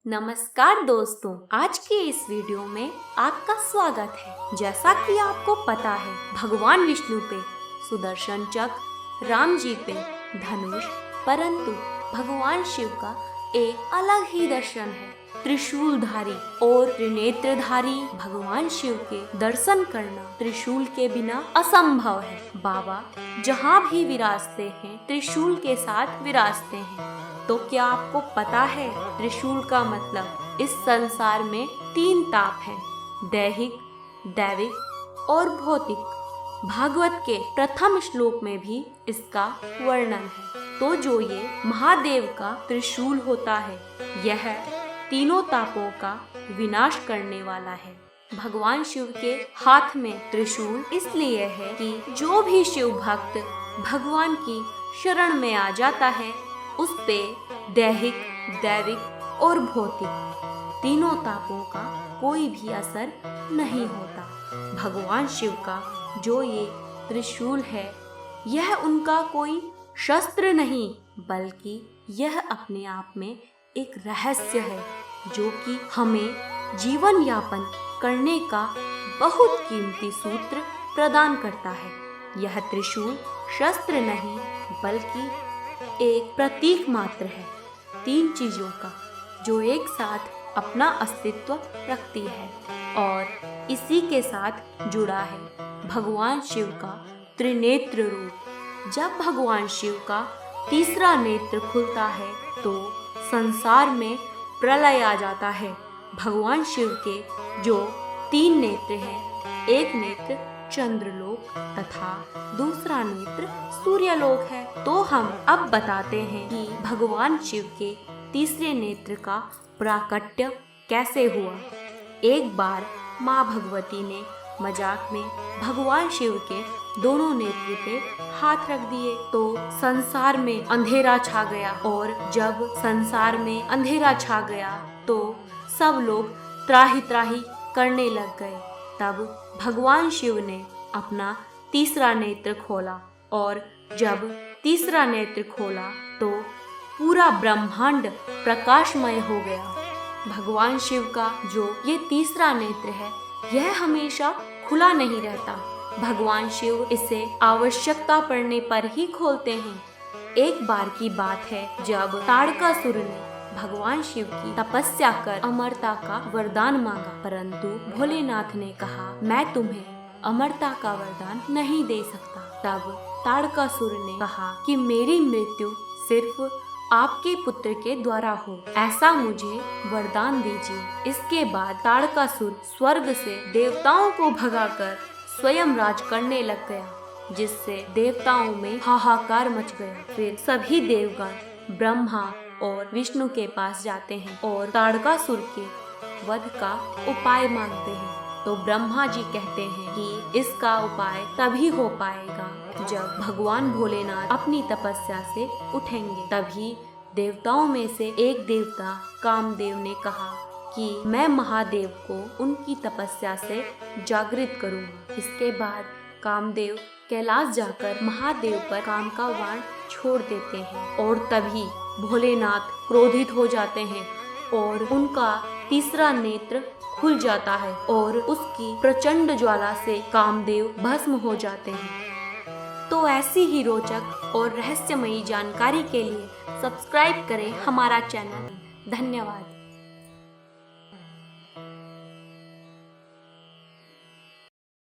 नमस्कार दोस्तों, आज के इस वीडियो में आपका स्वागत है। जैसा कि आपको पता है, भगवान विष्णु पे सुदर्शन चक्र, राम जी पे धनुष, परंतु भगवान शिव का एक अलग ही दर्शन है। त्रिशूलधारी और त्रिनेत्रधारी भगवान शिव के दर्शन करना त्रिशूल के बिना असंभव है। बाबा जहाँ भी विराजते हैं, त्रिशूल के साथ विराजते हैं। तो क्या आपको पता है, त्रिशूल का मतलब इस संसार में 3 ताप हैं, दैहिक, दैविक और भौतिक। भागवत के प्रथम श्लोक में भी इसका वर्णन है। तो जो ये महादेव का त्रिशूल होता है, यह तीनों तापों का विनाश करने वाला है। भगवान शिव के हाथ में त्रिशूल इसलिए है कि जो भी शिव भक्त भगवान की शरण में आ जाता है, उस पे दैहिक, दैविक और भौतिक तीनों तापों का कोई भी असर नहीं होता। भगवान शिव का जो ये त्रिशूल है, यह उनका कोई शस्त्र नहीं, बल्कि यह अपने आप में एक रहस्य है, जो कि हमें जीवन यापन करने का बहुत कीमती सूत्र प्रदान करता है। यह त्रिशूल शस्त्र नहीं, बल्कि एक प्रतीक मात्र है 3 चीजों का, जो एक साथ अपना अस्तित्व रखती है और इसी के साथ जुड़ा है भगवान शिव का त्रिनेत्र रूप। जब भगवान शिव का तीसरा नेत्र खुलता है, तो संसार में प्रलय आ जाता है। भगवान शिव के जो 3 नेत्र हैं, एक नेत्र चंद्रलोक तथा दूसरा नेत्र सूर्यलोक है। तो हम अब बताते हैं कि भगवान शिव के तीसरे नेत्र का प्राकट्य कैसे हुआ। एक बार माँ भगवती ने मजाक में भगवान शिव के दोनों नेत्र पे हाथ रख दिए, तो संसार में अंधेरा छा गया। और जब संसार में अंधेरा छा गया, तो सब लोग त्राही त्राही करने लग गए। तब भगवान शिव ने अपना तीसरा नेत्र खोला, और जब तीसरा नेत्र खोला, तो पूरा ब्रह्मांड प्रकाशमय हो गया। भगवान शिव का जो ये तीसरा नेत्र है, यह हमेशा खुला नहीं रहता। भगवान शिव इसे आवश्यकता पड़ने पर ही खोलते हैं। एक बार की बात है, जब ताड़कासुर ने भगवान शिव की तपस्या कर अमरता का वरदान मांगा, परंतु भोलेनाथ ने कहा, मैं तुम्हें अमरता का वरदान नहीं दे सकता। तब ताड़कासुर ने कहा कि मेरी मृत्यु सिर्फ आपके पुत्र के द्वारा हो, ऐसा मुझे वरदान दीजिए। इसके बाद ताड़कासुर स्वर्ग से देवताओं को भगाकर स्वयं राज करने लग गया, जिससे देवताओं में हाहाकार मच गया। फिर सभी देवगण ब्रह्मा और विष्णु के पास जाते हैं और ताड़कासुर के वध का उपाय मांगते हैं। तो ब्रह्मा जी कहते हैं कि इसका उपाय तभी हो पाएगा जब भगवान भोलेनाथ अपनी तपस्या से उठेंगे। तभी देवताओं में से एक देवता कामदेव ने कहा कि मैं महादेव को उनकी तपस्या से जागृत करूंगा। इसके बाद कामदेव कैलाश जाकर महादेव पर काम का वाण छोड़ देते हैं, और तभी भोलेनाथ क्रोधित हो जाते हैं और उनका तीसरा नेत्र खुल जाता है, और उसकी प्रचंड ज्वाला से कामदेव भस्म हो जाते हैं। तो ऐसी ही रोचक और रहस्यमयी जानकारी के लिए सब्सक्राइब करें हमारा चैनल। धन्यवाद।